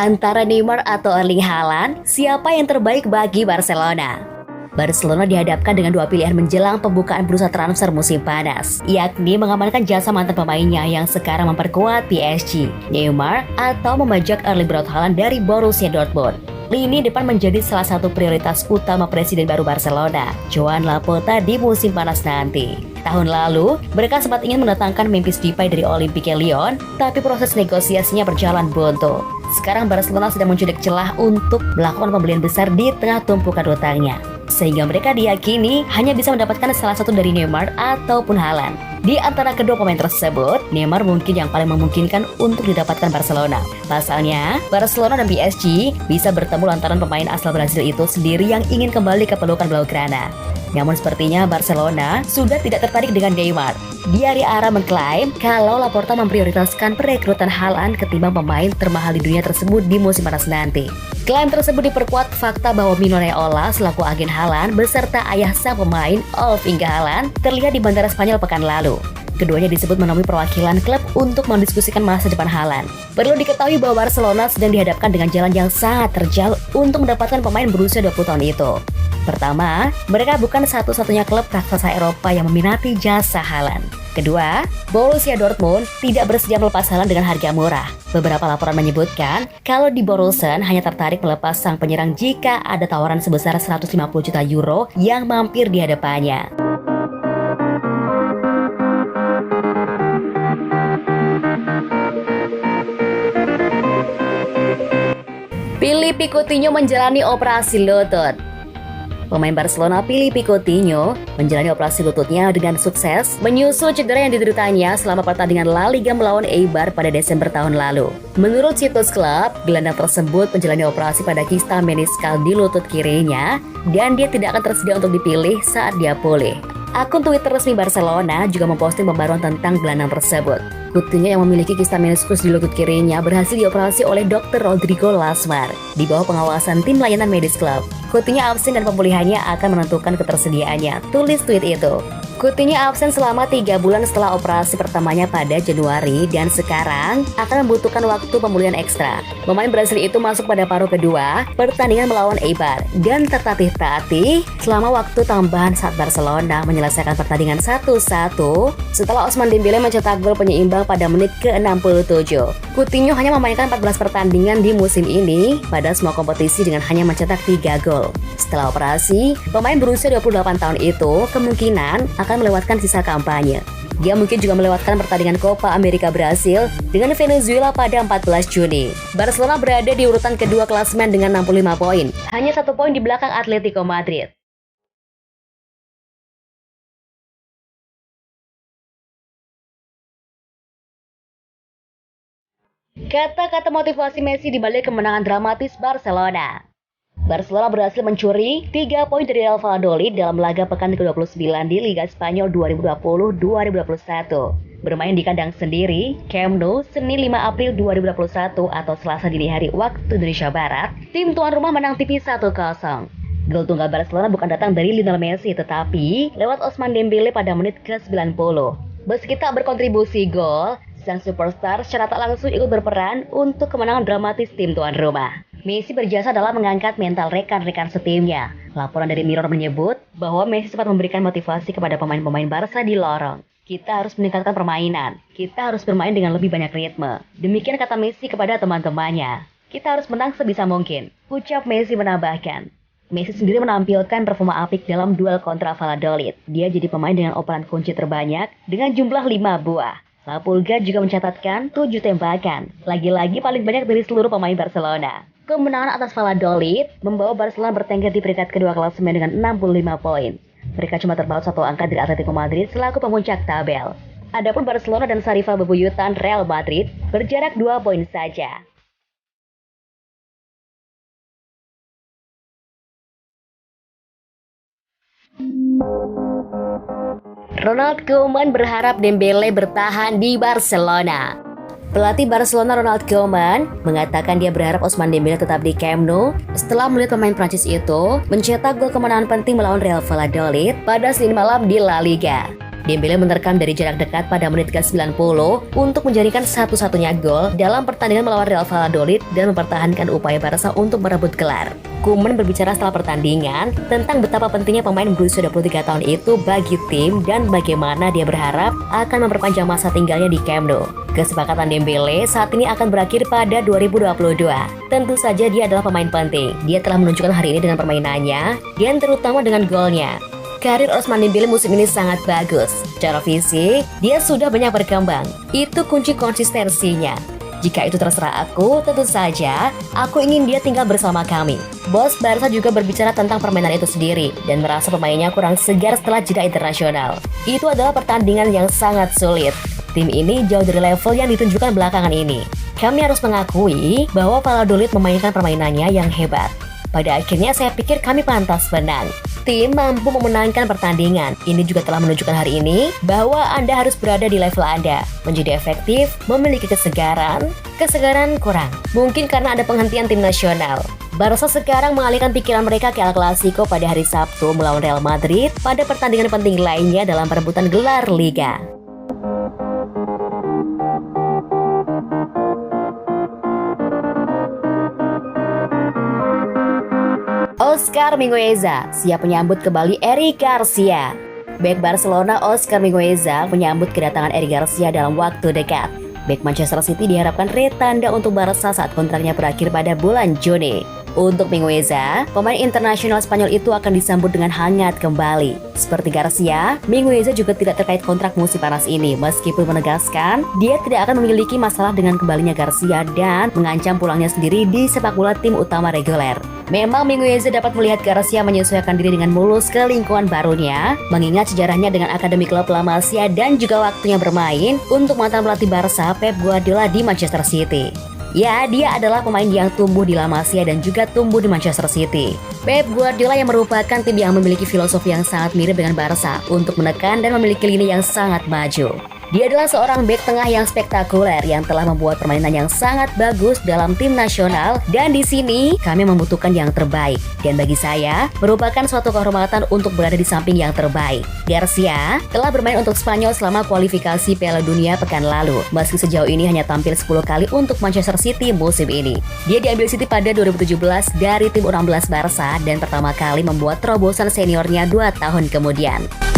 Antara Neymar atau Erling Haaland, siapa yang terbaik bagi Barcelona? Barcelona dihadapkan dengan dua pilihan menjelang pembukaan bursa transfer musim panas, yakni mengamankan jasa mantan pemainnya yang sekarang memperkuat PSG, Neymar, atau membajak Erling Braut Haaland dari Borussia Dortmund. Lini depan menjadi salah satu prioritas utama Presiden baru Barcelona, Joan Laporta, di musim panas nanti. Tahun lalu, mereka sempat ingin mendatangkan Memphis Depay dari Olympique Lyon, tapi proses negosiasinya berjalan buntu. Sekarang Barcelona sedang mencari celah untuk melakukan pembelian besar di tengah tumpukan utangnya, sehingga mereka diyakini hanya bisa mendapatkan salah satu dari Neymar ataupun Haaland. Di antara kedua pemain tersebut, Neymar mungkin yang paling memungkinkan untuk didapatkan Barcelona. Pasalnya, Barcelona dan PSG bisa bertemu lantaran pemain asal Brasil itu sendiri yang ingin kembali ke pelukan Blaugrana. Namun sepertinya Barcelona sudah tidak tertarik dengan Neymar. Diari Ara mengklaim kalau Laporta memprioritaskan perekrutan Haaland ketimbang pemain termahal di dunia tersebut di musim panas nanti. Klaim tersebut diperkuat fakta bahwa Mino Raiola selaku agen Haaland beserta ayah sang pemain Olvinga Haaland terlihat di bandara Spanyol pekan lalu. Keduanya disebut menemui perwakilan klub untuk mendiskusikan masa depan Haaland. Perlu diketahui bahwa Barcelona sedang dihadapkan dengan jalan yang sangat terjal untuk mendapatkan pemain berusia 20 tahun itu. Pertama, mereka bukan satu-satunya klub raksasa Eropa yang meminati jasa Haaland. Kedua, Borussia Dortmund tidak bersedia melepas Haaland dengan harga murah. Beberapa laporan menyebutkan kalau di Borussia hanya tertarik melepas sang penyerang jika ada tawaran sebesar 150 juta euro yang mampir di hadapannya. Philippe Coutinho menjalani operasi lutut. Pemain Barcelona Philippe Coutinho menjalani operasi lututnya dengan sukses menyusul cedera yang dideritanya selama pertandingan La Liga melawan Eibar pada Desember tahun lalu. Menurut situs klub, gelandang tersebut menjalani operasi pada kista meniskal di lutut kirinya dan dia tidak akan tersedia untuk dipilih saat dia pulih. Akun Twitter resmi Barcelona juga memposting pembaruan tentang gelandang tersebut. Coutinho yang memiliki kista meniskus di lutut kirinya berhasil dioperasi oleh Dr. Rodrigo Lasmar di bawah pengawasan tim layanan medis klub. Coutinho absen dan pemulihannya akan menentukan ketersediaannya, tulis tweet itu. Coutinho absen selama 3 bulan setelah operasi pertamanya pada Januari dan sekarang akan membutuhkan waktu pemulihan ekstra. Pemain Brasil itu masuk pada paruh kedua pertandingan melawan Eibar dan tertatih-tatih selama waktu tambahan saat Barcelona menyelesaikan pertandingan 1-1 setelah Ousmane Dembélé mencetak gol penyeimbang pada menit ke-67. Coutinho hanya memainkan 14 pertandingan di musim ini pada semua kompetisi dengan hanya mencetak 3 gol. Setelah operasi, pemain berusia 28 tahun itu kemungkinan akan melewatkan sisa kampanye. Dia mungkin juga melewatkan pertandingan Copa America Brasil dengan Venezuela pada 14 Juni. Barcelona berada di urutan kedua klasemen dengan 65 poin, hanya 1 poin di belakang Atletico Madrid. Kata-kata motivasi Messi di balik kemenangan dramatis Barcelona. Barcelona berhasil mencuri 3 poin dari Real Valladolid dalam laga pekan ke-29 di Liga Spanyol 2020-2021. Bermain di kandang sendiri, Camp Nou, Senin 5 April 2021 atau Selasa dini hari waktu Indonesia Barat, tim tuan rumah menang tipis 1-0. Gol tunggal Barcelona bukan datang dari Lionel Messi tetapi lewat Ousmane Dembélé pada menit ke-90. Meski tak berkontribusi gol, sang superstar secara tak langsung ikut berperan untuk kemenangan dramatis tim tuan rumah. Messi berjasa dalam mengangkat mental rekan-rekan setimnya. Laporan dari Mirror menyebut bahwa Messi sempat memberikan motivasi kepada pemain-pemain Barca di lorong. Kita harus meningkatkan permainan. Kita harus bermain dengan lebih banyak ritme. Demikian kata Messi kepada teman-temannya. Kita harus menang sebisa mungkin, ucap Messi menambahkan. Messi sendiri menampilkan performa apik dalam duel kontra Valladolid. Dia jadi pemain dengan operan kunci terbanyak dengan jumlah 5 buah. La Pulga juga mencatatkan 7 tembakan. Lagi-lagi paling banyak dari seluruh pemain Barcelona. Kemenangan atas Valladolid membawa Barcelona bertengger di peringkat kedua klasemen dengan 65 poin. Mereka cuma terpaut 1 angka dari Atletico Madrid selaku pemuncak tabel. Adapun Barcelona dan Sarifal bebuyutan Real Madrid berjarak 2 poin saja. Ronald Koeman berharap Dembélé bertahan di Barcelona. Pelatih Barcelona Ronald Koeman mengatakan dia berharap Ousmane Dembélé tetap di Camp Nou setelah melihat pemain Prancis itu mencetak gol kemenangan penting melawan Real Valladolid pada Senin malam di La Liga. Dembele menerkam dari jarak dekat pada menit ke-90 untuk menjadikan satu-satunya gol dalam pertandingan melawan Real Valladolid dan mempertahankan upaya Barca untuk merebut gelar. Koeman berbicara setelah pertandingan tentang betapa pentingnya pemain berusia 23 tahun itu bagi tim dan bagaimana dia berharap akan memperpanjang masa tinggalnya di Camp Nou. Kesepakatan Dembele saat ini akan berakhir pada 2022. Tentu saja dia adalah pemain penting. Dia telah menunjukkan hari ini dengan permainannya dan terutama dengan golnya. Karir Ousmane Dembele musim ini sangat bagus. Secara fisik, dia sudah banyak berkembang. Itu kunci konsistensinya. Jika itu terserah aku, tentu saja aku ingin dia tinggal bersama kami. Bos Barca juga berbicara tentang permainan itu sendiri dan merasa pemainnya kurang segar setelah jeda internasional. Itu adalah pertandingan yang sangat sulit. Tim ini jauh dari level yang ditunjukkan belakangan ini. Kami harus mengakui bahwa Valladolid memainkan permainannya yang hebat. Pada akhirnya saya pikir kami pantas menang. Tim mampu memenangkan pertandingan. Ini juga telah menunjukkan hari ini bahwa Anda harus berada di level Anda. Menjadi efektif, memiliki kesegaran kurang. Mungkin karena ada penghentian tim nasional. Barca sekarang mengalihkan pikiran mereka ke El Clasico pada hari Sabtu melawan Real Madrid pada pertandingan penting lainnya dalam perebutan gelar Liga. Oscar Mingueza siap menyambut kembali Eric Garcia. Bek Barcelona Oscar Mingueza menyambut kedatangan Eric Garcia dalam waktu dekat. Bek Manchester City diharapkan retanda untuk Barca saat kontraknya berakhir pada bulan Juni. Untuk Mingueza, pemain internasional Spanyol itu akan disambut dengan hangat kembali. Seperti Garcia, Mingueza juga tidak terkait kontrak musim panas ini, meskipun menegaskan dia tidak akan memiliki masalah dengan kembalinya Garcia dan mengancam pulangnya sendiri di sepak bola tim utama reguler. Memang Mingueza dapat melihat Garcia menyesuaikan diri dengan mulus ke lingkungan barunya, mengingat sejarahnya dengan akademi klub La Masia dan juga waktunya bermain untuk mantan pelatih Barca Pep Guardiola di Manchester City. Ya, dia adalah pemain yang tumbuh di La Masia dan juga tumbuh di Manchester City. Pep Guardiola yang merupakan tim yang memiliki filosofi yang sangat mirip dengan Barca untuk menekan dan memiliki lini yang sangat maju. Dia adalah seorang bek tengah yang spektakuler yang telah membuat permainan yang sangat bagus dalam tim nasional dan di sini kami membutuhkan yang terbaik dan bagi saya merupakan suatu kehormatan untuk berada di samping yang terbaik. Garcia telah bermain untuk Spanyol selama kualifikasi Piala Dunia pekan lalu meski sejauh ini hanya tampil 10 kali untuk Manchester City musim ini. Dia diambil City pada 2017 dari tim U16 Barca dan pertama kali membuat terobosan seniornya 2 tahun kemudian.